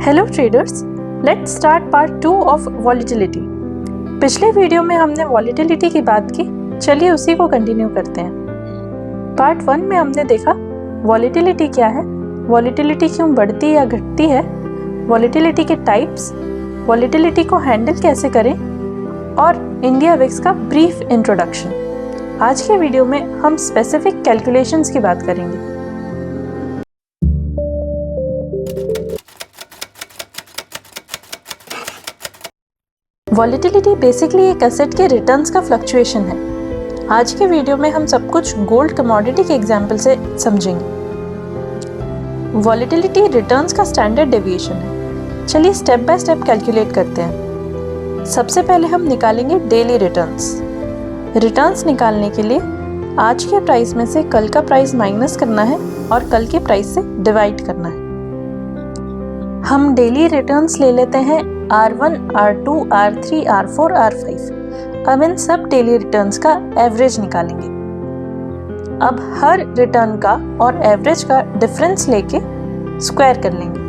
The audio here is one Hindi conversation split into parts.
Hello traders, let's start part 2 of volatility. पिछले वीडियो में हमने वॉलेटिलिटी की बात की, चलिए उसी को कंटिन्यू करते हैं। पार्ट 1 में हमने देखा वॉलेटिलिटी क्या है, वॉलेटिलिटी क्यों बढ़ती या घटती है, वॉलेटिलिटी के टाइप्स, वॉलेटिलिटी को हैंडल कैसे करें और इंडिया विक्स का ब्रीफ इंट्रोडक्शन। आज के वीडियो में हम स्पेसिफिक कैलकुलेशंस की बात करेंगे। वॉलेटिलिटी बेसिकली एक एसेट के रिटर्न्स का फ्लक्चुएशन है। आज के वीडियो में हम सब कुछ गोल्ड कमोडिटी के एग्जाम्पल से समझेंगे। वॉलेटिलिटी रिटर्न्स का स्टैंडर्ड डेविएशन है। चलिए स्टेप बाय स्टेप कैलकुलेट करते हैं। सबसे पहले हम निकालेंगे डेली रिटर्न्स। रिटर्न्स निकालने के लिए आज के प्राइस में से कल का प्राइस माइनस करना है और कल के प्राइस से डिवाइड करना है। हम डेली रिटर्न्स ले लेते हैं R1, R2, R3, R4, R5। अब इन सब डेली रिटर्न्स का एवरेज निकालेंगे। अब हर रिटर्न का और एवरेज का डिफरेंस लेके स्क्वायर कर लेंगे।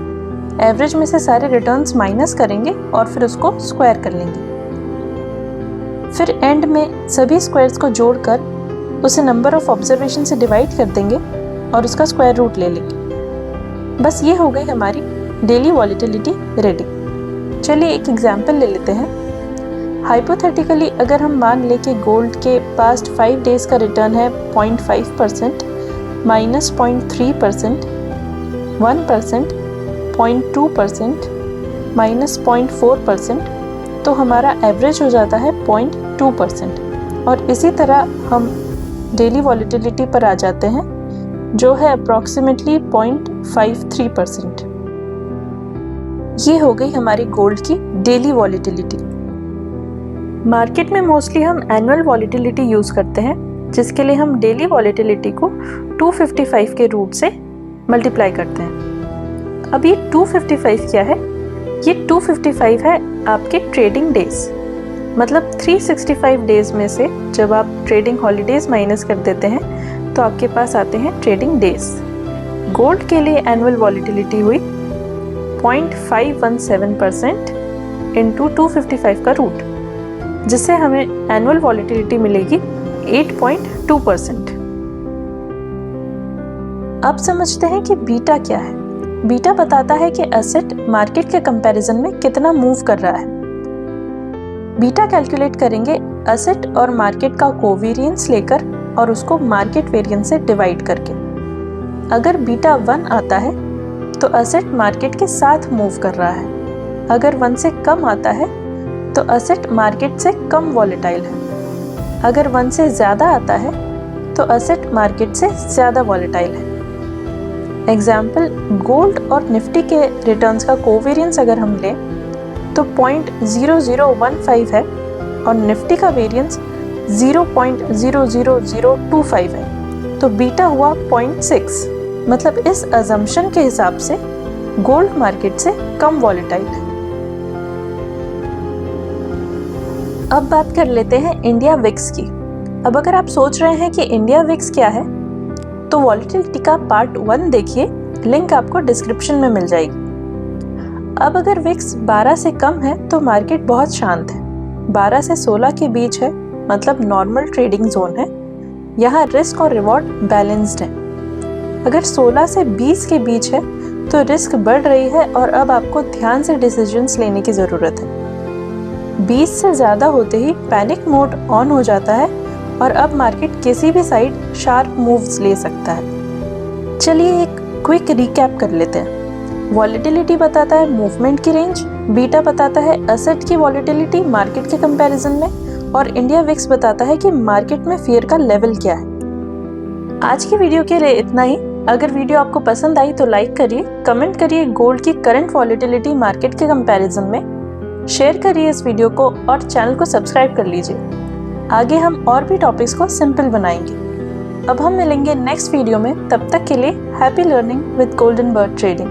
एवरेज में से सारे रिटर्न्स माइनस करेंगे और फिर उसको स्क्वायर कर लेंगे। फिर एंड में सभी स्क्वायर्स को जोड़कर उसे नंबर ऑफ ऑब्जर्वेशन से डिवाइड कर देंगे और उसका स्क्वायर रूट ले लेंगे। बस ये हो गई हमारी डेली वॉलेटिलिटी रेडी। चलिए एक एग्जाम्पल ले लेते हैं। हाइपोथेटिकली अगर हम मान लें कि गोल्ड के पास्ट 5 डेज का रिटर्न है 0.5%, -0.3%, 1%, 0.2%, -0.4%, तो हमारा एवरेज हो जाता है 0.2%। और इसी तरह हम डेली वॉलेटिलिटी पर आ जाते हैं जो है अप्रॉक्सीमेटली 0.53%। ये हो गई हमारी गोल्ड की डेली वॉलेटिलिटी। मार्केट में मोस्टली हम एनुअल वॉलेटिलिटी यूज करते हैं, जिसके लिए हम डेली वॉलेटिलिटी को 255 के रूट से मल्टीप्लाई करते हैं। अब ये 255 क्या है? ये 255 है आपके ट्रेडिंग डेज। मतलब 365 डेज में से जब आप ट्रेडिंग हॉलीडेज माइनस कर देते हैं तो आपके पास आते हैं ट्रेडिंग डेज। गोल्ड के लिए एनुअल वॉलेटिलिटी हुई 0.517% इंटू 255 का रूट, जिससे हमें एनुअल वॉलेटिलिटी मिलेगी 8.2%। अब समझते हैं कि बीटा क्या है। बीटा बताता है कि एसेट मार्केट के कंपैरिजन में कितना मूव कर रहा है। बीटा कैलकुलेट करेंगे एसेट और मार्केट का कोवेरिएंस लेकर और उसको मार्केट वेरिएंस से डिवाइड करके। अगर बीटा 1 आता है तो एसेट मार्केट के साथ मूव कर रहा है। अगर 1 से कम आता है तो एसेट मार्केट से कम वॉलेटाइल है। अगर 1 से ज़्यादा आता है तो एसेट मार्केट से ज़्यादा वॉलेटाइल है। एग्जाम्पल, गोल्ड और निफ्टी के रिटर्न्स का कोवेरिएंस अगर हम लें तो 0.0015 है और निफ्टी का वेरिएंस 0.00025 है, तो बीटा हुआ 0.6। मतलब इस अजम्पशन के हिसाब से गोल्ड मार्केट से कम वॉलेटाइल है। अब बात कर लेते हैं इंडिया विक्स की। अब अगर आप सोच रहे हैं कि इंडिया विक्स क्या है, तो वॉलेटिलिटी का पार्ट 1 देखिए, लिंक आपको डिस्क्रिप्शन में मिल जाएगी। अब अगर विक्स 12 से कम है तो मार्केट बहुत शांत है। 12 से 16 के बीच है, मतलब नॉर्मल ट्रेडिंग जोन है। यहाँ रिस्क और रिवॉर्ड बैलेंस्ड है। अगर 16 से 20 के बीच है तो रिस्क बढ़ रही है और अब आपको ध्यान से डिसीजंस लेने की ज़रूरत है। 20 से ज़्यादा होते ही पैनिक मोड ऑन हो जाता है और अब मार्केट किसी भी साइड शार्प मूव्स ले सकता है। चलिए एक क्विक रिकैप कर लेते हैं। वॉलेटिलिटी बताता है मूवमेंट की रेंज, बीटा बताता है एसेट की वॉलेटिलिटी मार्केट के कंपैरिजन में, और इंडिया विक्स बताता है कि मार्केट में फियर का लेवल क्या है। आज की वीडियो के लिए इतना ही। अगर वीडियो आपको पसंद आई तो लाइक करिए, कमेंट करिए गोल्ड की करंट वॉलेटिलिटी मार्केट के कंपैरिजन में, शेयर करिए इस वीडियो को और चैनल को सब्सक्राइब कर लीजिए। आगे हम और भी टॉपिक्स को सिंपल बनाएंगे। अब हम मिलेंगे नेक्स्ट वीडियो में, तब तक के लिए happy learning with golden bird trading.